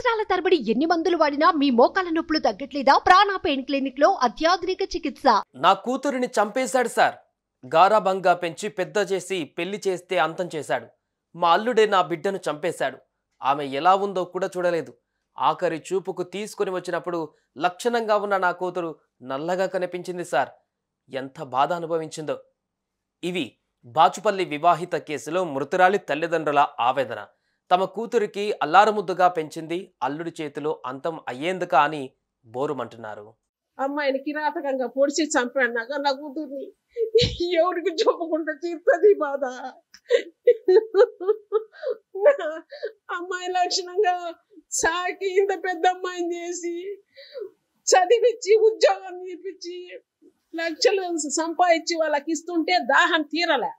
సంవత్సరాల తరబడి ఎన్ని మందులు వాడినా మీ మోకాల నొప్పులు తగ్గట్లేదా? ప్రాణ పెయిన్ క్లినిక్ లో అత్యాధునిక చికిత్స. నా కూతురిని చంపేశాడు సార్. గారాబంగా పెంచి పెద్ద చేసి పెళ్లి చేస్తే అంతం చేశాడు. మా అల్లుడే నా బిడ్డను చంపేశాడు. ఆమె ఎలా ఉందో కూడా చూడలేదు. ఆఖరి చూపుకు తీసుకుని వచ్చినప్పుడు లక్షణంగా ఉన్న నా కూతురు నల్లగా కనిపించింది సార్. ఎంత బాధ అనుభవించిందో. ఇవి బాచుపల్లి వివాహిత కేసులో మృతురాలి తల్లిదండ్రుల ఆవేదన. తమ కూతురికి అల్లారముద్దుగా పెంచింది అల్లుడి చేతిలో అంతం అయ్యేందుక అని బోరుమంటున్నారు. అమ్మాయిని కిరాతకంగా పొడిచి చంపాడు. నా కూతుర్ని ఎవరికి చెప్పకుండా తీరుతుంది బాధ. అమ్మాయి లక్షణంగా సాకి ఇంత పెద్ద అమ్మాయిని చేసి చదివించి ఉద్యోగం తీపిచ్చి లక్షలు సంపాదించి వాళ్ళకి ఇస్తుంటే దాహం తీరలే.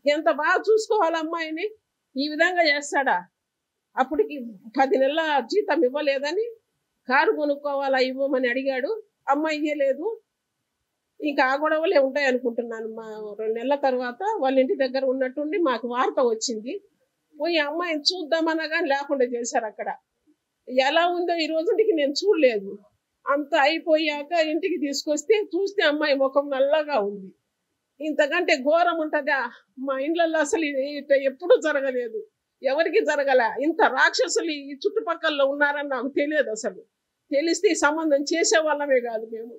ఎంత బాగా చూసుకోవాలి అమ్మాయిని, ఈ విధంగా చేస్తాడా? అప్పటికి 10 నెలల జీతం ఇవ్వలేదని కారు కొనుక్కోవాలా ఇవ్వమని అడిగాడు. అమ్మాయి ఇవ్వలేదు. ఇంకా ఆ గొడవలే ఉంటాయి అనుకుంటున్నాను. మా 2 నెలల తర్వాత వాళ్ళ ఇంటి దగ్గర ఉన్నట్టుండి మాకు వార్త వచ్చింది. పోయి అమ్మాయిని చూద్దామన్నా కానీ లేకుండా చేశారు. అక్కడ ఎలా ఉందో ఈ రోజుకి నేను చూడలేదు. అంత అయిపోయాక ఇంటికి తీసుకొస్తే చూస్తే అమ్మాయి ముఖం నల్లగా ఉంది. ఇంతకంటే ఘోరం ఉంటుందా? మా ఇండ్లలో అసలు ఎప్పుడూ జరగలేదు, ఎవరికి జరగలే. ఇంత రాక్షసులు ఈ చుట్టుపక్కల ఉన్నారని నాకు తెలియదు. అసలు తెలిస్తే ఈ సంబంధం చేసేవాళ్ళమే కాదు మేము.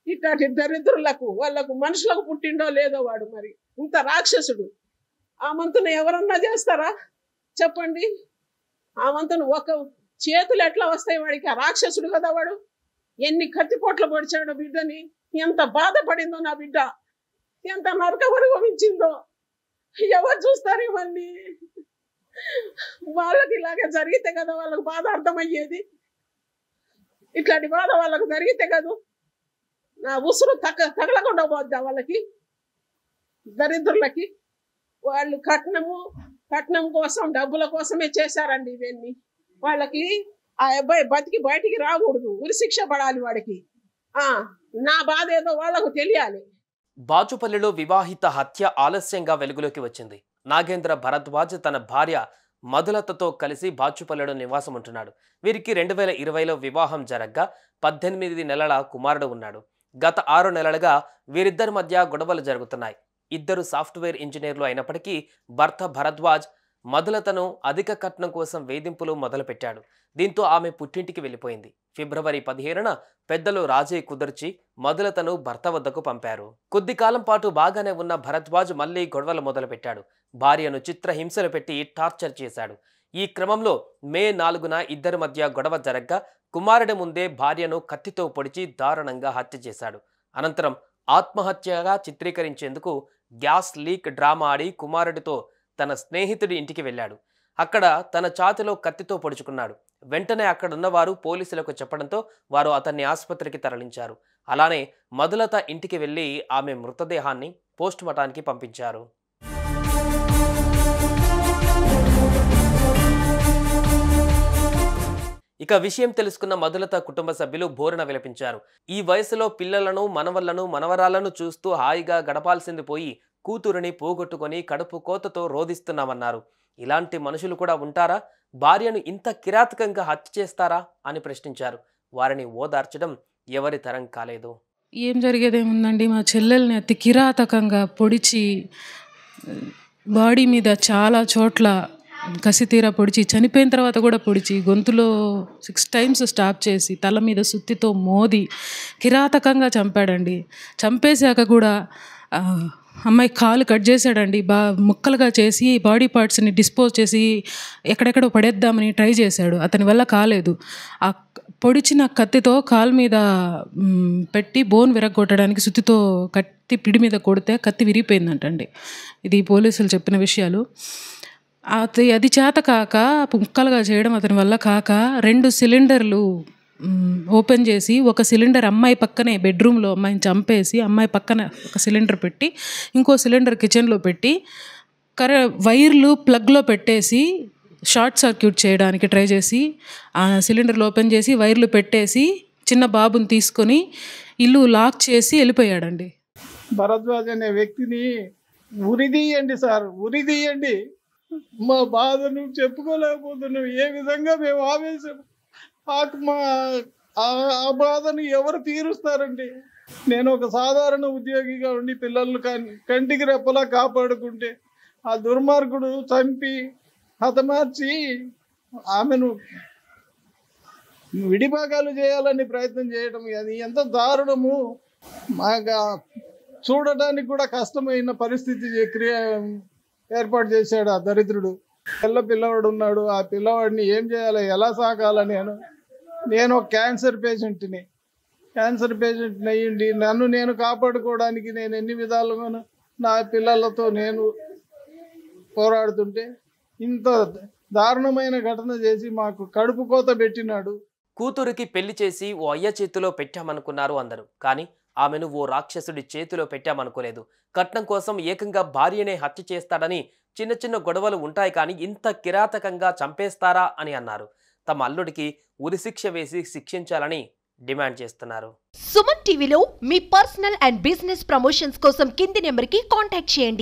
ఇట్లాంటి దరిద్రులకు వాళ్ళకు మనుషులకు పుట్టిండో లేదో వాడు. మరి ఇంత రాక్షసుడు. ఆ మంతును ఎవరన్నా చేస్తారా చెప్పండి? ఆ మంతును ఒక చేతులు ఎట్లా వస్తాయి వాడికి? ఆ రాక్షసుడు కదా వాడు. ఎన్ని కత్తిపోట్లు పొడిచాడో బిడ్డని, ఎంత బాధపడిందో నా బిడ్డ, ఎంత నరకం అనుభవించిందో. ఎవరు చూస్తారు ఇవన్నీ? వాళ్ళకి ఇలాగే జరిగితే కదా వాళ్ళకు బాధ అర్థమయ్యేది. ఇట్లాంటి బాధ వాళ్ళకు జరిగితే కదా నా ఉసురు తగలకుండా పోద్దా వాళ్ళకి, దరిద్రులకి. వాళ్ళు కట్నం కోసం డబ్బుల కోసమే చేశారండి ఇవన్నీ. వాళ్ళకి ఆ అబ్బాయి బతికి బయటికి రాకూడదు, ఉరిశిక్ష పడాలి వాడికి. నా బాధ ఏదో వాళ్ళకు తెలియాలి. బాచుపల్లిలో వివాహిత హత్య ఆలస్యంగా వెలుగులోకి వచ్చింది. నాగేంద్ర భరద్వాజ్ తన భార్య మధులతతో కలిసి బాచుపల్లిలో నివాసం ఉంటున్నాడు. వీరికి 2020లో వివాహం జరగ్గా 18 నెలల కుమారుడు ఉన్నాడు. గత 6 నెలలుగా వీరిద్దరి మధ్య గొడవలు జరుగుతున్నాయి. ఇద్దరు సాఫ్ట్వేర్ ఇంజనీర్లు అయినప్పటికీ భర్త భరద్వాజ్ మధులతను అధిక కట్నం కోసం వేధింపులు మొదలుపెట్టాడు. దీంతో ఆమె పుట్టింటికి వెళ్ళిపోయింది. ఫిబ్రవరి 15న పెద్దలు రాజీ కుదిర్చి మధులతను భర్త వద్దకు పంపారు. కొద్ది కాలం పాటు బాగానే ఉన్న భరద్వాజ్ మళ్లీ గొడవలు మొదలుపెట్టాడు. భార్యను చిత్రహింసలు పెట్టి టార్చర్ చేశాడు. ఈ క్రమంలో మే 4న ఇద్దరి మధ్య గొడవ జరగ్గా కుమారుడి ముందే భార్యను కత్తితో పొడిచి దారుణంగా హత్య చేశాడు. అనంతరం ఆత్మహత్యగా చిత్రీకరించేందుకు గ్యాస్ లీక్ డ్రామా ఆడి కుమారుడితో తన స్నేహితుడి ఇంటికి వెళ్ళాడు. అక్కడ తన ఛాతీలో కత్తితో పొడుచుకున్నాడు. వెంటనే అక్కడున్న వారు పోలీసులకు చెప్పడంతో వారు అతన్ని ఆసుపత్రికి తరలించారు. అలానే మధులత ఇంటికి వెళ్లి ఆమె మృతదేహాన్ని పోస్టుమార్టానికి పంపించారు. ఇక విషయం తెలుసుకున్న మధులత కుటుంబ సభ్యులు బోరున విలపించారు. ఈ వయసులో పిల్లలను, మనవళ్లను, మనవరాలను చూస్తూ హాయిగా గడపాల్సింది పోయి కూతురుని పోగొట్టుకొని కడుపు కోతతో రోధిస్తున్నామన్నారు. ఇలాంటి మనుషులు కూడా ఉంటారా? భార్యను ఇంత కిరాతకంగా హత్య చేస్తారా అని ప్రశ్నించారు. వారిని ఓదార్చడం ఎవరి తరం కాలేదు. ఏం జరిగేదేముందండి, మా చెల్లెల్ని అతి కిరాతకంగా పొడిచి బాడీ మీద చాలా చోట్ల కసితీరా పొడిచి, చనిపోయిన తర్వాత కూడా పొడిచి, గొంతులో 6 టైమ్స్ స్టాప్ చేసి తల మీద సుత్తితో మోది కిరాతకంగా చంపాడండి. చంపేశాక కూడా అమ్మాయి కాలు కట్ చేశాడండి. ముక్కలుగా చేసి బాడీ పార్ట్స్ని డిస్పోజ్ చేసి ఎక్కడెక్కడో పడేద్దామని ట్రై చేశాడు. అతని వల్ల కాలేదు. ఆ పొడిచిన కత్తితో కాలు మీద పెట్టి బోన్ విరగొట్టడానికి సుత్తితో కత్తి పిడి మీద కొడితే కత్తి విరిగిపోయిందంటండి. ఇది పోలీసులు చెప్పిన విషయాలు. అది చేత కాక ముక్కలుగా చేయడం అతని వల్ల కాక 2 సిలిండర్లు ఓపెన్ చేసి, ఒక సిలిండర్ అమ్మాయి పక్కనే బెడ్రూమ్లో అమ్మాయిని చంపేసి అమ్మాయి పక్కన ఒక సిలిండర్ పెట్టి, ఇంకో సిలిండర్ కిచెన్లో పెట్టి వైర్లు ప్లగ్లో పెట్టేసి షార్ట్ సర్క్యూట్ చేయడానికి ట్రై చేసి ఆ సిలిండర్లు ఓపెన్ చేసి వైర్లు పెట్టేసి చిన్న బాబుని తీసుకొని ఇల్లు లాక్ చేసి వెళ్ళిపోయాడండి. భరద్వాజ్ అనే వ్యక్తిని ఉరిదీయండి సార్, ఉరిదీయండి. మా బాధను చెప్పుకోలేకపోతున్నాం. ఏ విధంగా మేము ఆవేశం మా ఆ బాధను ఎవరు తీరుస్తారండి? నేను ఒక సాధారణ ఉద్యోగిగా ఉండి పిల్లలు కంటికి రెప్పలా కాపాడుకుంటే ఆ దుర్మార్గుడు చంపి హతమార్చి ఆమెను విడిభాగాలు చేయాలని ప్రయత్నం చేయడం అది ఎంత దారుణము. మాకు చూడటానికి కూడా కష్టమైన పరిస్థితి ఏర్పాటు చేశాడు ఆ దరిద్రుడు. పిల్లవాడు ఉన్నాడు. ఆ పిల్లవాడిని ఏం చేయాలి, ఎలా సాకాలని నేను ఒక క్యాన్సర్ పేషెంట్ని అయ్యింది. నన్ను నేను కాపాడుకోవడానికి నేను ఎన్ని విధాలుగాను నా పిల్లలతో నేను పోరాడుతుంటే ఇంత దారుణమైన ఘటన చేసి మాకు కడుపు కోత పెట్టినాడు. కూతురికి పెళ్లి చేసి ఓ అయ్య చేతిలో పెట్టామనుకున్నారు అందరూ. కానీ ఆమెను ఓ రాక్షసుడి చేతిలో పెట్టామనుకోలేదు. కట్నం కోసం ఏకంగా భార్యనే హత్య చేస్తాడని చిన్న చిన్న గొడవలు ఉంటాయి, కానీ ఇంత కిరాతకంగా చంపేస్తారా అని అన్నారు. తమ అల్లుడికి ఉరిశిక్ష వేసి శిక్షించాలని డిమాండ్ చేస్తున్నారు. సుమన్ టీవీలో మీ పర్సనల్ అండ్ బిజినెస్ ప్రమోషన్స్ కోసం కింది నెంబర్కి కాంటాక్ట్ చేయండి.